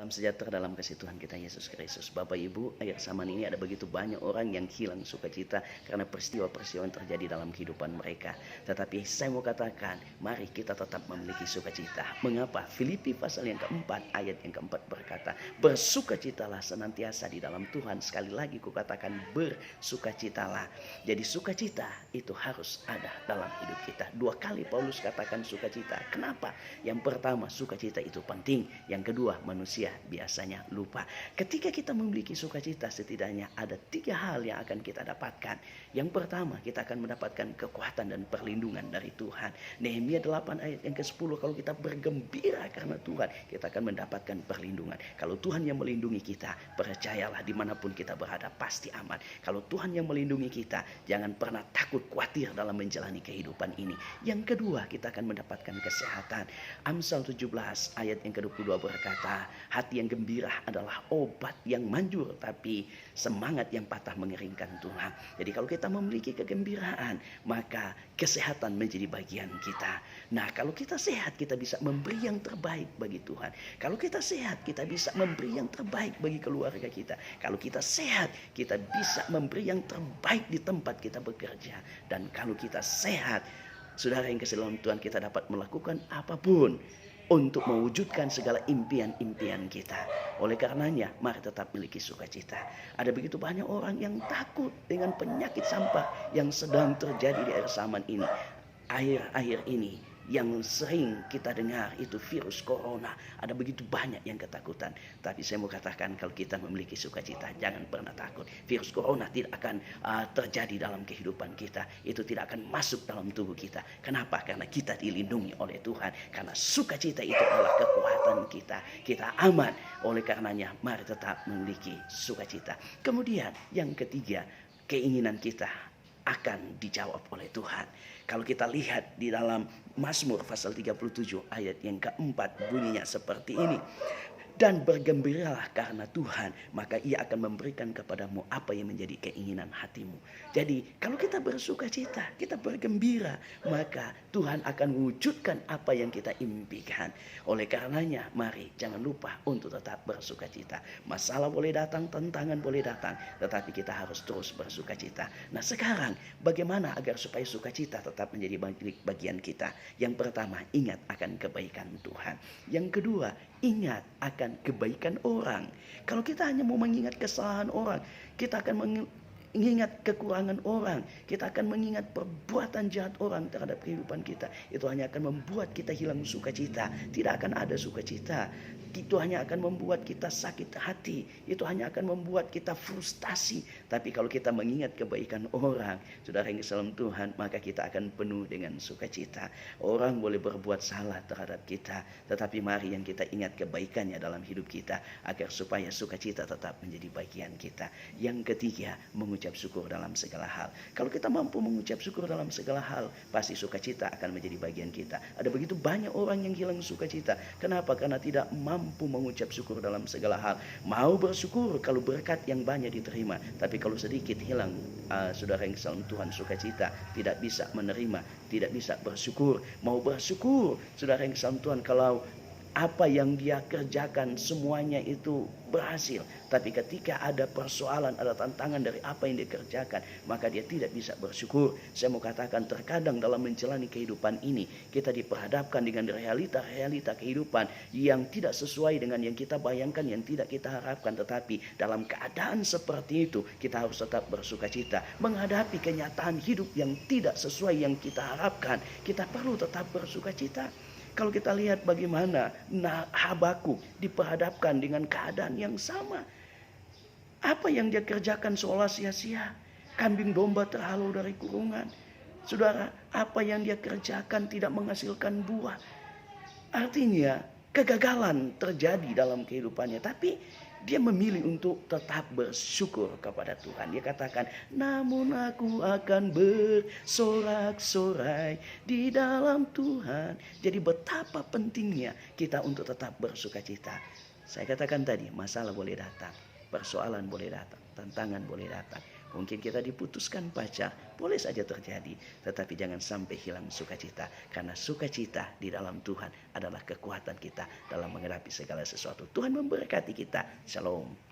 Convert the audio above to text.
Salam sejahtera dalam kasih Tuhan kita Yesus Kristus. Bapak Ibu, akhir zaman ini ada begitu banyak orang yang hilang sukacita karena peristiwa-peristiwa yang terjadi dalam kehidupan mereka. Tetapi saya mau katakan, mari kita tetap memiliki sukacita. Mengapa? Filipi pasal yang keempat, ayat yang keempat berkata, bersukacitalah senantiasa di dalam Tuhan. Sekali lagi kukatakan bersukacitalah. Jadi sukacita itu harus ada dalam hidup kita. 2 kali Paulus katakan sukacita. Kenapa? Yang pertama, sukacita itu penting. Yang kedua, manusia biasanya lupa. Ketika kita memiliki sukacita, setidaknya ada 3 hal yang akan kita dapatkan. Yang pertama, kita akan mendapatkan kekuatan dan perlindungan dari Tuhan. Nehemia 8 ayat yang ke-10, kalau kita bergembira karena Tuhan, kita akan mendapatkan perlindungan. Kalau Tuhan yang melindungi kita, percayalah dimanapun kita berada pasti aman. Kalau Tuhan yang melindungi kita, jangan pernah takut khawatir dalam menjalani kehidupan ini. Yang kedua, kita akan mendapatkan kesehatan. Amsal 17 ayat yang ke-22 berkata, hati yang gembira adalah obat yang manjur, tapi semangat yang patah mengeringkan tulang. Jadi kalau kita memiliki kegembiraan, maka kesehatan menjadi bagian kita. Nah, kalau kita sehat, kita bisa memberi yang terbaik bagi Tuhan. Kalau kita sehat, kita bisa memberi yang terbaik bagi keluarga kita. Kalau kita sehat, kita bisa memberi yang terbaik di tempat kita bekerja. Dan kalau kita sehat, saudara yang kasih dalam Tuhan, kita dapat melakukan apapun untuk mewujudkan segala impian-impian kita. Oleh karenanya, mari tetap miliki sukacita. Ada begitu banyak orang yang takut dengan penyakit sampah yang sedang terjadi di akhir zaman ini. Akhir-akhir ini yang sering kita dengar itu virus corona. Ada begitu banyak yang ketakutan. Tapi saya mau katakan, kalau kita memiliki sukacita, jangan pernah takut. Virus corona tidak akan terjadi dalam kehidupan kita. Itu tidak akan masuk dalam tubuh kita. Kenapa? Karena kita dilindungi oleh Tuhan. Karena sukacita itu adalah kekuatan kita. Kita aman. Oleh karenanya, mari tetap memiliki sukacita. Kemudian yang ketiga, keinginan kita akan dijawab oleh Tuhan. Kalau kita lihat di dalam Mazmur pasal 37 ayat yang keempat, bunyinya seperti ini. Dan bergembiralah karena Tuhan, maka ia akan memberikan kepadamu apa yang menjadi keinginan hatimu. Jadi kalau kita bersuka cita, kita bergembira, maka Tuhan akan wujudkan apa yang kita impikan. Oleh karenanya, mari jangan lupa untuk tetap bersuka cita. Masalah boleh datang, tantangan boleh datang, tetapi kita harus terus bersuka cita. Nah, sekarang bagaimana agar supaya sukacita tetap menjadi bagian kita? Yang pertama, ingat akan kebaikan Tuhan. Yang kedua, ingat akan kebaikan orang. Kalau kita hanya mau mengingat kesalahan orang, kita akan mengingat kekurangan orang, kita akan mengingat perbuatan jahat orang terhadap kehidupan kita. Itu hanya akan membuat kita hilang sukacita. Tidak akan ada sukacita. Itu hanya akan membuat kita sakit hati. Itu hanya akan membuat kita frustasi. Tapi kalau kita mengingat kebaikan orang, saudara yang kesalam Tuhan, maka kita akan penuh dengan sukacita. Orang boleh berbuat salah terhadap kita, tetapi mari yang kita ingat kebaikannya dalam hidup kita, agar supaya sukacita tetap menjadi bagian kita. Yang ketiga, mengucap syukur dalam segala hal. Kalau kita mampu mengucap syukur dalam segala hal, pasti sukacita akan menjadi bagian kita. Ada begitu banyak orang yang hilang sukacita. Kenapa? Karena tidak mampu mengucap syukur dalam segala hal. Mau bersyukur kalau berkat yang banyak diterima, tapi kalau sedikit hilang, saudara yang kesalam Tuhan, sukacita, tidak bisa menerima, tidak bisa bersyukur. Mau bersyukur, saudara yang kesalam Tuhan, kalau apa yang dia kerjakan semuanya itu berhasil. Tapi ketika ada persoalan, ada tantangan dari apa yang dia kerjakan, maka dia tidak bisa bersyukur. Saya mau katakan, terkadang dalam menjalani kehidupan ini, kita diperhadapkan dengan realita-realita kehidupan yang tidak sesuai dengan yang kita bayangkan, yang tidak kita harapkan. Tetapi dalam keadaan seperti itu, kita harus tetap bersukacita. Menghadapi kenyataan hidup yang tidak sesuai yang kita harapkan, kita perlu tetap bersukacita. Kalau kita lihat bagaimana Habakuk diperhadapkan dengan keadaan yang sama. Apa yang dia kerjakan seolah sia-sia. Kambing domba terhalau dari kurungan. Saudara, apa yang dia kerjakan tidak menghasilkan buah. Artinya kegagalan terjadi dalam kehidupannya. Tapi dia memilih untuk tetap bersyukur kepada Tuhan. Dia katakan, namun aku akan bersorak-sorai di dalam Tuhan. Jadi betapa pentingnya kita untuk tetap bersukacita. Saya katakan tadi, masalah boleh datang, persoalan boleh datang, tantangan boleh datang. Mungkin kita diputuskan pacar, boleh saja terjadi. Tetapi jangan sampai hilang sukacita. Karena sukacita di dalam Tuhan adalah kekuatan kita dalam menghadapi segala sesuatu. Tuhan memberkati kita. Shalom.